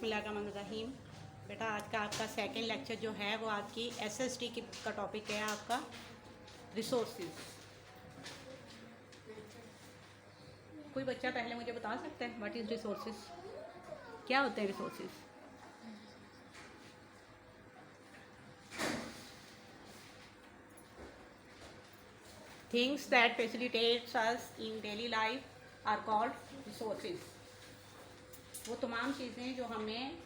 बिस्मिल्लाहिर्रहमानिर्रहीम। बेटा आज का आपका सेकंड लेक्चर जो है वो आपकी एसएसटी की का टॉपिक है आपका रिसोर्सेज। कोई बच्चा पहले मुझे बता सकता है व्हाट इज़ रिसोर्सेज, क्या होते हैं resources? Things that facilitates us in daily life are called resources. वो तमाम चीज़ें जो हमें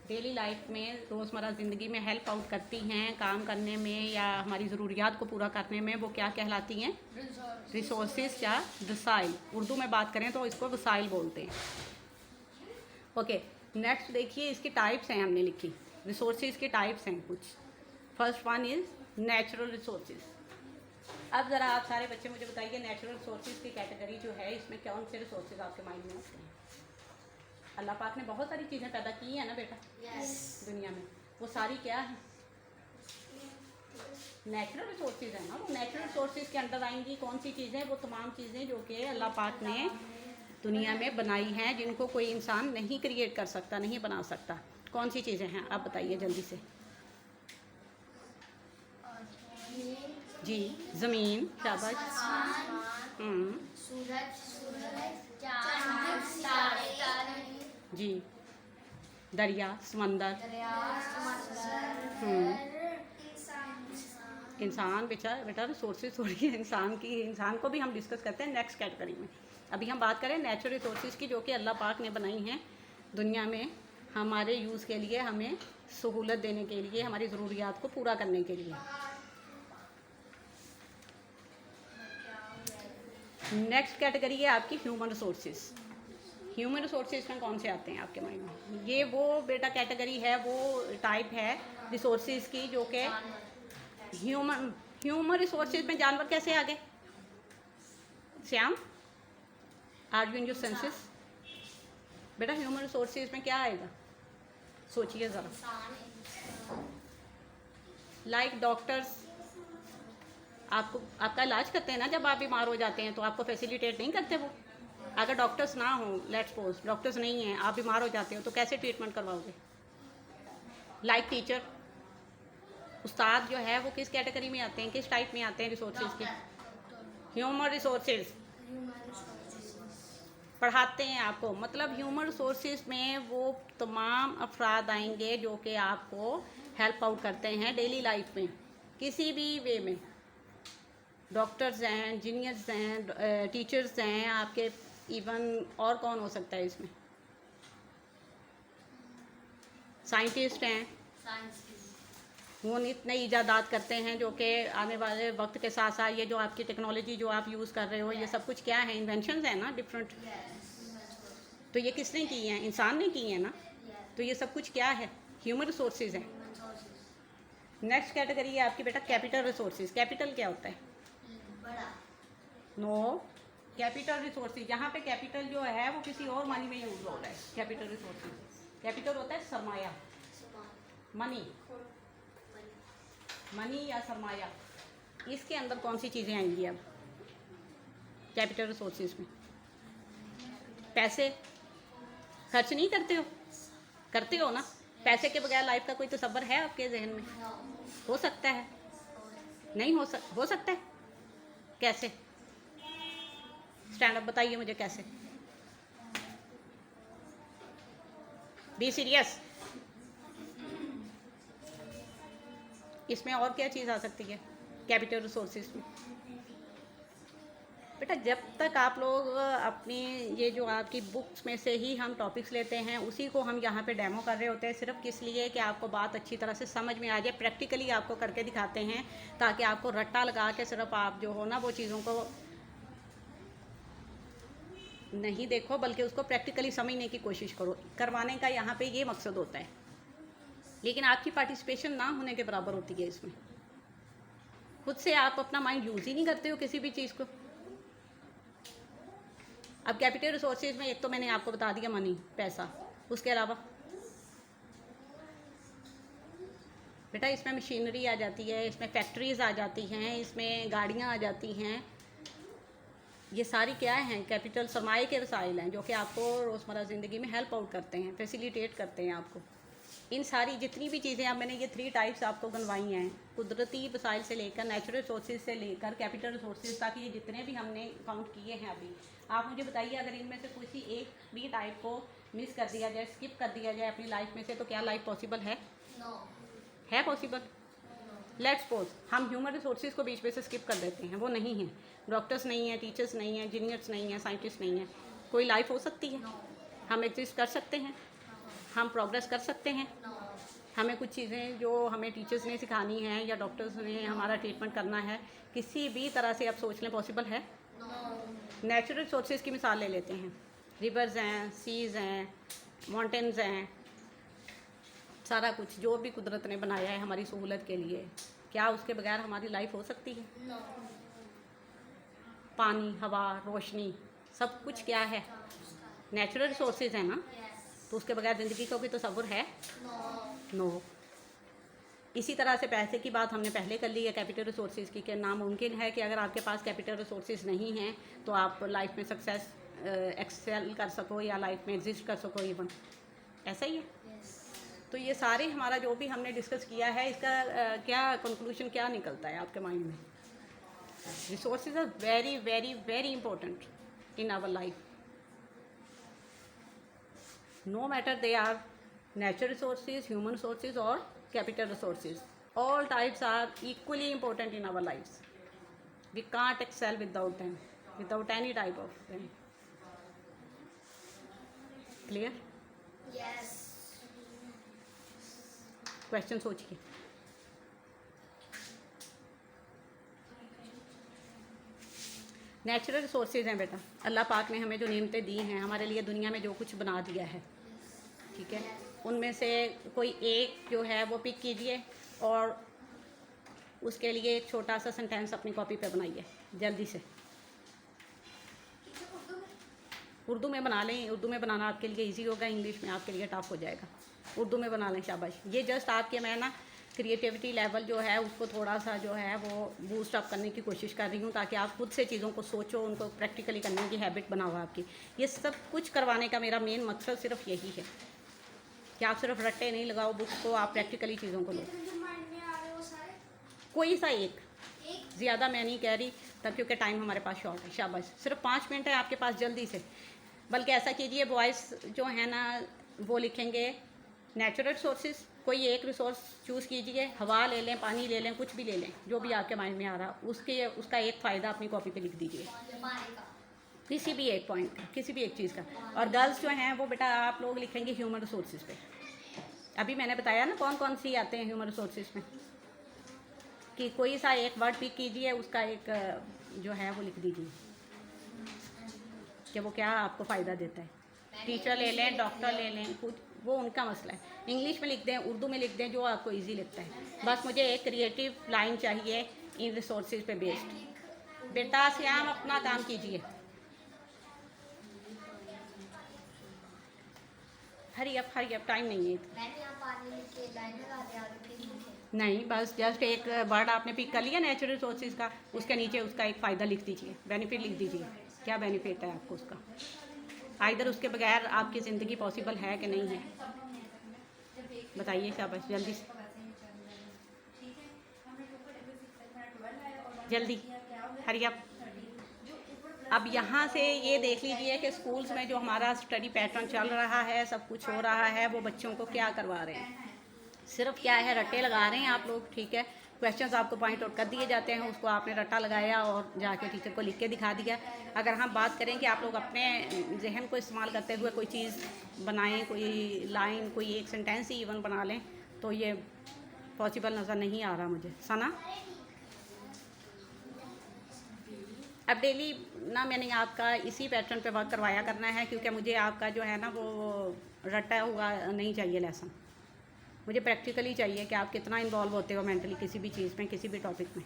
डेली लाइफ में रोज़मर्रा ज़िंदगी में हेल्प आउट करती हैं काम करने में या हमारी ज़रूरियात को पूरा करने में, वो क्या कहलाती हैं? रिसोर्सेज या वसाइल। उर्दू में बात करें तो इसको वसाइल बोलते हैं। ओके, नेक्स्ट देखिए इसकी टाइप्स हैं, हमने लिखी रिसोर्सेज के टाइप्स हैं कुछ। First one is natural resources. अब ज़रा आप सारे बच्चे मुझे बताइए नेचुरल रिसोर्सेज की कैटेगरी जो है इसमें कौन से रिसोर्सेज आपके माइंड में आते हैं? अल्लाह पाक ने बहुत सारी चीज़ें पैदा की हैं ना बेटा, दुनिया में, वो सारी क्या है? नेचुरल रिसोर्सेज है ना। वो नेचुरल रिसोर्सेज के अंदर आएंगी कौन सी चीज़ें? वो तमाम चीज़ें जो कि अल्लाह पाक ने दुनिया में बनाई हैं, जिनको कोई इंसान नहीं क्रिएट कर सकता, नहीं बना सकता। कौन सी चीज़ें हैं आप बताइए जल्दी से। जी, ज़मीन, शाबाश। जी, दरिया, समंदर, इंसान। बेटा रिसोर्सेज थोड़ी है इंसान की, इंसान को भी हम डिस्कस करते हैं नेक्स्ट कैटेगरी में। अभी हम बात करें नेचुरल रिसोर्सेज की, जो कि अल्लाह पाक ने बनाई हैं दुनिया में हमारे यूज़ के लिए, हमें सहूलत देने के लिए, हमारी ज़रूरियात को पूरा करने के लिए। नेक्स्ट कैटेगरी है आपकी ह्यूमन रिसोर्सेज। ह्यूमन रिसोर्सेज में कौन से आते हैं आपके माइंड में? ये वो बेटा कैटेगरी है, वो टाइप है रिसोर्सेज की जो कि ह्यूमन रिसोर्सेज में जानवर कैसे आ गए? Shyam, are you in your senses? बेटा ह्यूमन रिसोर्सेज में क्या आएगा, सोचिए ज़रा। लाइक डॉक्टर्स आपका इलाज करते हैं ना, जब आप बीमार हो जाते हैं तो आपको फैसिलिटेट नहीं करते वो। अगर डॉक्टर्स ना हो, लेट्स सपोज डॉक्टर्स नहीं हैं, आप बीमार हो जाते हो तो कैसे ट्रीटमेंट करवाओगे? लाइक टीचर, उस्ताद जो है वो किस कैटेगरी में आते हैं, किस टाइप में आते हैं रिसोर्सेज के? Human resources. पढ़ाते हैं आपको, मतलब ह्यूमन रिसोर्सेज में वो तमाम अफराद आएंगे जो कि आपको हेल्प आउट करते हैं डेली लाइफ में किसी भी वे में। डॉक्टर्स हैं, इंजीनियर्स हैं, टीचर्स हैं आपके, इवन और कौन हो सकता है इसमें? साइंटिस्ट हैं, वो नित नई ईजादात करते हैं जो कि आने वाले वक्त के साथ साथ ये जो आपकी टेक्नोलॉजी जो आप यूज़ कर रहे हो, ये सब कुछ क्या है? इन्वेंशंस है ना डिफरेंट। तो ये किसने की हैं? इंसान ने की हैं ना। तो ये सब कुछ क्या है? ह्यूमन रिसोर्सेज हैं। नेक्स्ट कैटेगरी है आपकी बेटा कैपिटल रिसोर्सेज। कैपिटल क्या होता है? नो, कैपिटल रिसोर्सेज, यहाँ पे कैपिटल जो है वो किसी और मानी में यूज हो रहा है। कैपिटल रिसोर्सेज, कैपिटल होता है सरमाया, मनी, मनी या सरमाया। इसके अंदर कौन सी चीज़ें आएंगी अब कैपिटल रिसोर्सेज में? पैसे खर्च नहीं करते हो? करते हो ना। पैसे के बगैर लाइफ का कोई तसव्वुर है आपके जहन में? हो सकता है? नहीं हो सकता है। कैसे? स्टैंड अप बताइए मुझे कैसे। Be serious. इसमें और क्या चीज़ आ सकती है कैपिटल रिसोर्सेज में? बेटा जब तक आप लोग अपनी ये जो आपकी बुक्स में से ही हम टॉपिक्स लेते हैं उसी को हम यहाँ पे डेमो कर रहे होते हैं, सिर्फ किस लिए कि आपको बात अच्छी तरह से समझ में आ जाए। प्रैक्टिकली आपको करके दिखाते हैं ताकि आपको रट्टा लगा के सिर्फ आप जो हो ना वो चीज़ों को नहीं देखो, बल्कि उसको प्रैक्टिकली समझने की कोशिश करो। करवाने का यहाँ पे ये मकसद होता है, लेकिन आपकी पार्टिसिपेशन ना होने के बराबर होती है इसमें। खुद से आप अपना माइंड यूज़ ही नहीं करते हो किसी भी चीज़ को। अब कैपिटल रिसोर्सेज में एक तो मैंने आपको बता दिया मनी, पैसा, उसके अलावा बेटा इसमें मशीनरी आ जाती है, इसमें फैक्ट्रीज़ आ जाती हैं, इसमें गाड़ियाँ आ जाती हैं, ये सारी क्या हैं, कैपिटल सरमाए के वसाइल हैं जो कि आपको रोज़मर्रा ज़िंदगी में हेल्प आउट करते हैं, फैसिलिटेट करते हैं आपको। इन सारी जितनी भी चीज़ें अब मैंने ये 3 टाइप्स आपको बनवाई हैं, कुदरती वसाइल से लेकर, नेचुरल रिसोर्सेज से लेकर कैपिटल रिसोर्सेज तक, ये जितने भी हमने काउंट किए हैं अभी, आप मुझे बताइए अगर इनमें से किसी एक भी टाइप को मिस कर दिया जाए, स्किप कर दिया जाए अपनी लाइफ में से, तो क्या लाइफ पॉसिबल है? No. है पॉसिबल? लेट्स सपोज हम ह्यूमन रिसोर्सेज को बीच में से स्किप कर देते हैं, वो नहीं है, डॉक्टर्स नहीं हैं, टीचर्स नहीं हैं, इंजीनियर्स नहीं हैं, साइंटिस्ट नहीं हैं, कोई लाइफ हो सकती है? No. हम एग्जिस्ट कर सकते हैं, हम प्रोग्रेस कर सकते हैं, No. हमें कुछ चीज़ें जो हमें टीचर्स ने सिखानी है या डॉक्टर्स ने हमारा ट्रीटमेंट करना है, किसी भी तरह से आप सोच लें पॉसिबल है? No. नेचुरल रिसोर्सेज की मिसाल ले लेते हैं, रिवर्स हैं, सीज़ हैं, माउंटेन्स हैं, सारा कुछ जो भी कुदरत ने बनाया है हमारी सहूलत के लिए, क्या उसके बगैर हमारी लाइफ हो सकती है? No. पानी, हवा, रोशनी, सब कुछ क्या है? नेचुरल रिसोर्सेज है ना, Yes. तो उसके बगैर ज़िंदगी का कोई तसव्वुर है? No. नो। इसी तरह से पैसे की बात हमने पहले कर ली है कैपिटल रिसोर्सेज की, कि नामुमकिन है कि अगर आपके पास कैपिटल रिसोर्सेज नहीं हैं तो आप लाइफ में सक्सेस एक्सेल कर सको या लाइफ में एग्जिस्ट कर सको इवन, ऐसा ही है। Yes. तो ये सारे हमारा जो भी हमने डिस्कस किया है, इसका क्या कंक्लूजन क्या निकलता है आपके माइंड में? Resources are very very very important in our life, no matter they are natural resources, human resources or capital resources, all types are equally important in our lives. We can't excel without them, without any type of them. Clear? Yes. Question सोचिए। Natural resources हैं बेटा, अल्लाह पाक ने हमें जो नेमतें दी हैं, हमारे लिए दुनिया में जो कुछ बना दिया है, ठीक है, उनमें से कोई एक जो है वो पिक कीजिए और उसके लिए एक छोटा सा सेंटेंस अपनी कॉपी पे बनाइए जल्दी से। उर्दू में बना लें, उर्दू में बनाना आपके लिए इजी होगा, इंग्लिश में आपके लिए टफ हो जाएगा। उर्दू में बना लें, शाबाश। ये जस्ट आपके मैं ना क्रिएटिविटी लेवल जो है उसको थोड़ा सा जो है वो बूस्ट अप करने की कोशिश कर रही हूँ, ताकि आप खुद से चीज़ों को सोचो, उनको प्रैक्टिकली करने की हैबिट बनाओ आपकी। ये सब कुछ करवाने का मेरा मेन मकसद सिर्फ यही है कि आप सिर्फ रट्टे नहीं लगाओ बुक्स को, आप प्रैक्टिकली चीज़ों को लो। कोई सा एक, ज़्यादा मैं नहीं कह रही तब क्योंकि टाइम हमारे पास शॉर्ट है। शाबाश, सिर्फ 5 मिनट है आपके पास, जल्दी से। बल्कि ऐसा कीजिए, बॉयज़ जो है ना वो लिखेंगे नेचुरल रिसोर्सेज, कोई एक रिसोर्स चूज़ कीजिए, हवा ले लें, पानी ले लें, कुछ भी ले लें, जो भी आपके माइंड में आ रहा, उसका एक फ़ायदा अपनी कॉपी पे लिख दीजिए, किसी भी एक पॉइंट का, किसी भी एक चीज़ का। और गर्ल्स जो हैं वो बेटा आप लोग लिखेंगे ह्यूमन रिसोर्सेज पे। अभी मैंने बताया ना कौन कौन सी आते हैं ह्यूमन रिसोर्सेज में, कि कोई सा एक वर्ड पिक कीजिए, उसका एक जो है वो लिख दीजिए कि वो क्या आपको फ़ायदा देता है। टीचर ले लें, डॉक्टर ले लें, कुछ वो उनका मसला है। इंग्लिश में लिख दें, उर्दू में लिख दें, जो आपको इजी लगता है। बस मुझे एक क्रिएटिव लाइन चाहिए इन रिसोर्सेज पे बेस्ड। बेटा श्याम अपना काम कीजिए, हरी अप, टाइम नहीं है। मैंने यहाँ पानी लिखे, लाइन लगा दिया, आगे फिर लिखे। नहीं, बस जस्ट एक वर्ड आपने पिक कर लिया नेचुरल रिसोर्सेज का, उसके नीचे उसका एक फ़ायदा लिख दीजिए, बेनिफिट लिख दीजिए, क्या बेनिफिट है आपको उसका। आइदर उसके बगैर आपकी ज़िंदगी पॉसिबल है कि नहीं है, बताइए। शाबाश, जल्दी से, जल्दी, हरी अप। अब यहाँ से ये देख लीजिए कि स्कूल्स में जो हमारा स्टडी पैटर्न चल रहा है, सब कुछ हो रहा है, वो बच्चों को क्या करवा रहे हैं, सिर्फ क्या है, रट्टे लगा रहे हैं आप लोग, ठीक है। क्वेश्चंस आपको पॉइंट आउट कर दिए जाते हैं, उसको आपने रट्टा लगाया और जाके टीचर को लिख के दिखा दिया। अगर हम बात करें कि आप लोग अपने जहन को इस्तेमाल करते हुए कोई चीज़ बनाएं, कोई लाइन, कोई एक सेंटेंस ही इवन बना लें, तो ये पॉसिबल नज़र नहीं आ रहा मुझे। सना, अब डेली ना मैंने आपका इसी पैटर्न पे वर्क करवाया करना है, क्योंकि मुझे आपका जो है ना वो रटा हुआ नहीं चाहिए लेसन। मुझे प्रैक्टिकली चाहिए कि आप कितना इन्वॉल्व होते हो मेंटली किसी भी चीज़ में, किसी भी टॉपिक में।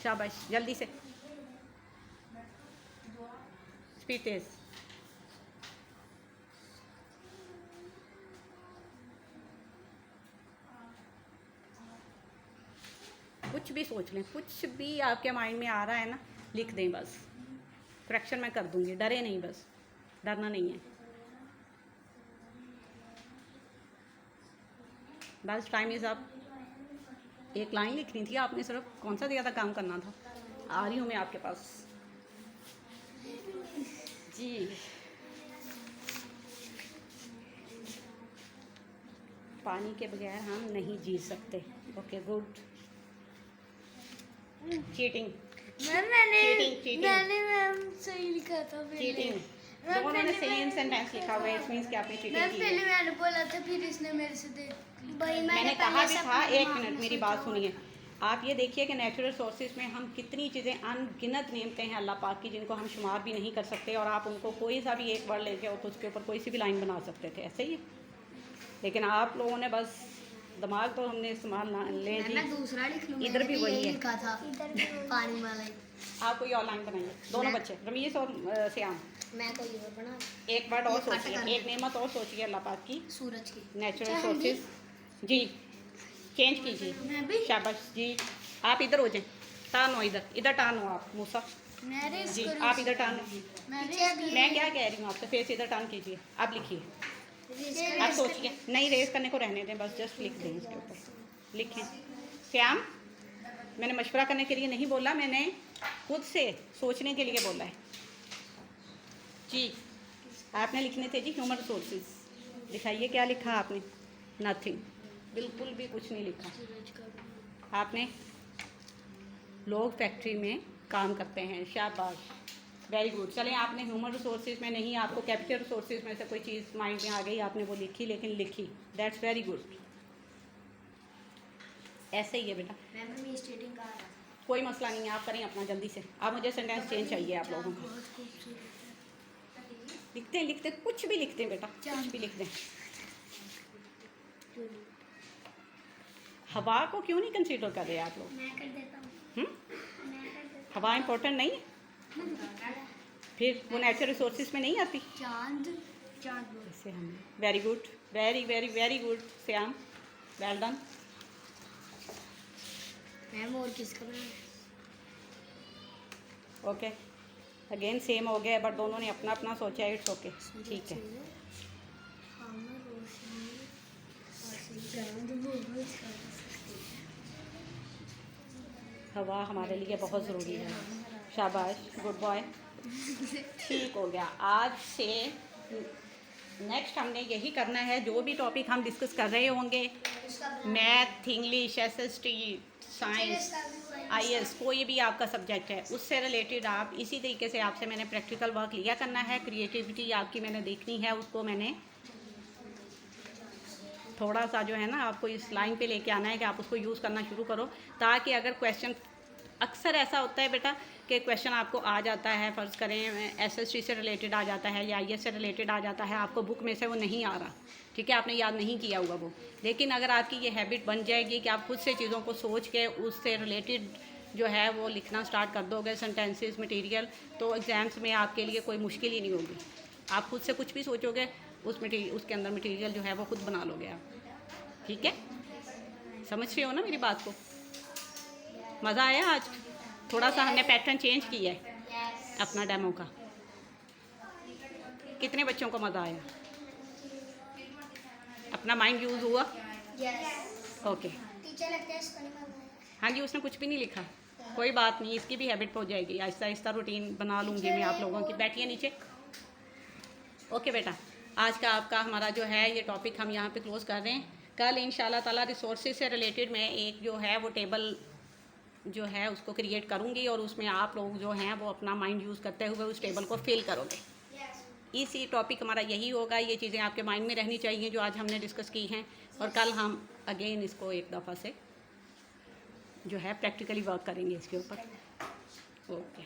शाबाश, जल्दी से, स्पीड तेज। कुछ भी सोच लें, कुछ भी आपके माइंड में आ रहा है ना, लिख दें बस। फ्रैक्शन मैं कर दूंगी, डरे नहीं, बस डरना नहीं है। बस टाइम इज़ अप। एक लाइन लिखनी थी आपने, सिर्फ कौन सा ज़्यादा काम करना था। आ रही हूँ मैं आपके पास जी। पानी के बगैर हम नहीं जी सकते। Okay good. Cheating cheating ma'am सही लिखा था पहले। चीटिंग, दोनों ने सेम सेंटेंस लिखा हुआ है, इट मींस कि आपने चीटिंग मैम की पहले है। मैंने बोला था, फिर इसने मेरे से देख भाई मैंने कहा भी था, एक मिनट मेरी बात सुनिए। आप ये देखिए कि नेचुरल सोर्सेज में हम कितनी चीज़ें अनगिनत नेमते हैं अल्लाह पाक की, जिनको हम शुमार भी नहीं कर सकते, और आप उनको कोई सा भी एक वर्ड लेके और तो उसके ऊपर कोई सी भी लाइन बना सकते थे, ऐसे ही। लेकिन आप लोगों ने बस दिमाग तो हमने इस्तेमाल ले जी। मैं दूसरा लिख लूँ, इधर भी वही है, लिखा था पानी वाला ही। आप कोई और लाइन बनाइए, दोनों बच्चे रमीज और श्याम। मैं कोई और बना, एक वर्ड और ये कट सोचिए, कर एक नेमत और सोचिए अल्लाह पाक की, सूरज की। नेचुरल सोर्सेज जी। चेंज कीजिए, मैं भी शाबाश जी। आप इधर हो जाए, टर्न हो इधर, इधर टर्न हो आप मूसा जी, आप इधर टर्न। मैं क्या कह रही हूँ आपसे, फेस इधर टर्न कीजिए, आप लिखिए, आप सोचिए। नहीं, रेस करने को रहने दें, बस जस्ट लिख दें इसके ऊपर, लिखें। श्याम, मैंने मशवरा करने के लिए नहीं बोला, मैंने खुद से सोचने के लिए बोला है जी। आपने लिखने थे जी ह्यूमन रिसोर्सेज, दिखाइए क्या लिखा आपने। नथिंग, बिल्कुल भी कुछ नहीं लिखा आपने। लोग फैक्ट्री में काम करते हैं, शाबाश, वेरी गुड। चलें, आपने ह्यूमन रिसोर्सेज में नहीं, आपको कैपिटल रिसोर्सेज में से कोई चीज़ माइंड में आ गई, आपने वो लिखी, लेकिन लिखी, दैट्स वेरी गुड। ऐसे ही है बेटा, कोई मसला नहीं है, आप करें अपना जल्दी से। आप मुझे सेंटेंस चेंज चाहिए आप लोगों को। लिखते हैं, लिखते कुछ भी लिखते हैं बेटा, कुछ भी लिख दें। हवा को क्यों नहीं कंसीडर कर रहे आप लोग? मैं कर देता हूँ। हवा इम्पोर्टेंट नहीं है? फिर वो नेचुरल रिसोर्सेज में नहीं आती? चांद ऐसे हम, very good, very very very good Shyam, well done. Ma'am और किसका बनाना? ओके, अगेन सेम हो गया, बट दोनों ने अपना अपना सोचा है, इट्स ओके, ठीक है। हवा हमारे लिए बहुत ज़रूरी है, शाबाश, गुड बॉय, ठीक हो गया। आज से नेक्स्ट हमने यही करना है, जो भी टॉपिक हम डिस्कस कर रहे होंगे, math, English, SST, science, IS, कोई भी आपका सब्जेक्ट है, उससे रिलेटेड आप इसी तरीके से आपसे मैंने प्रैक्टिकल वर्क लिया करना है। क्रिएटिविटी आपकी मैंने देखनी है, उसको मैंने थोड़ा सा जो है ना आपको इस लाइन पे लेके आना है कि आप उसको यूज़ करना शुरू करो, ताकि अगर क्वेश्चन, अक्सर ऐसा होता है बेटा कि क्वेश्चन आपको आ जाता है, फ़र्ज़ करें SST से रिलेटेड आ जाता है या IS से रिलेटेड आ जाता है, आपको बुक में से वो नहीं आ रहा, ठीक है, आपने याद नहीं किया हुआ वो। लेकिन अगर आपकी ये हैबिट बन जाएगी कि आप खुद से चीज़ों को सोच के उससे रिलेटेड जो है वो लिखना स्टार्ट कर दोगे, सेंटेंसेस, मटेरियल, तो एग्ज़ाम्स में आपके लिए कोई मुश्किल ही नहीं होगी। आप खुद से कुछ भी सोचोगे, उसके अंदर मटेरियल जो है वो खुद बना लोगे आप, ठीक है। समझ रहे हो ना मेरी बात को? मज़ा आया आज? थोड़ा सा हमने पैटर्न चेंज किया है अपना डेमो का। कितने बच्चों को मज़ा आया? अपना माइंड यूज़ हुआ? ओके। हाँ जी, उसने कुछ भी नहीं लिखा, कोई बात नहीं, इसकी भी हैबिट हो जाएगी, आहिस्ता आहिस्ता रूटीन बना लूँगी मैं आप लोगों की। बैठिए नीचे। ओके बेटा, आज का आपका हमारा जो है ये टॉपिक हम यहाँ पे क्लोज़ कर रहे हैं। कल इंशाल्लाह ताला रिसोर्सेज से रिलेटेड मैं एक जो है वो टेबल जो है उसको क्रिएट करूँगी, और उसमें आप लोग जो हैं वो अपना माइंड यूज़ करते हुए उस टेबल को फिल करोगे। इसी टॉपिक हमारा यही होगा, ये चीज़ें आपके माइंड में रहनी चाहिए जो आज हमने डिस्कस की हैं, और कल हम अगेन इसको एक दफ़ा से जो है प्रैक्टिकली वर्क करेंगे इसके ऊपर। ओके।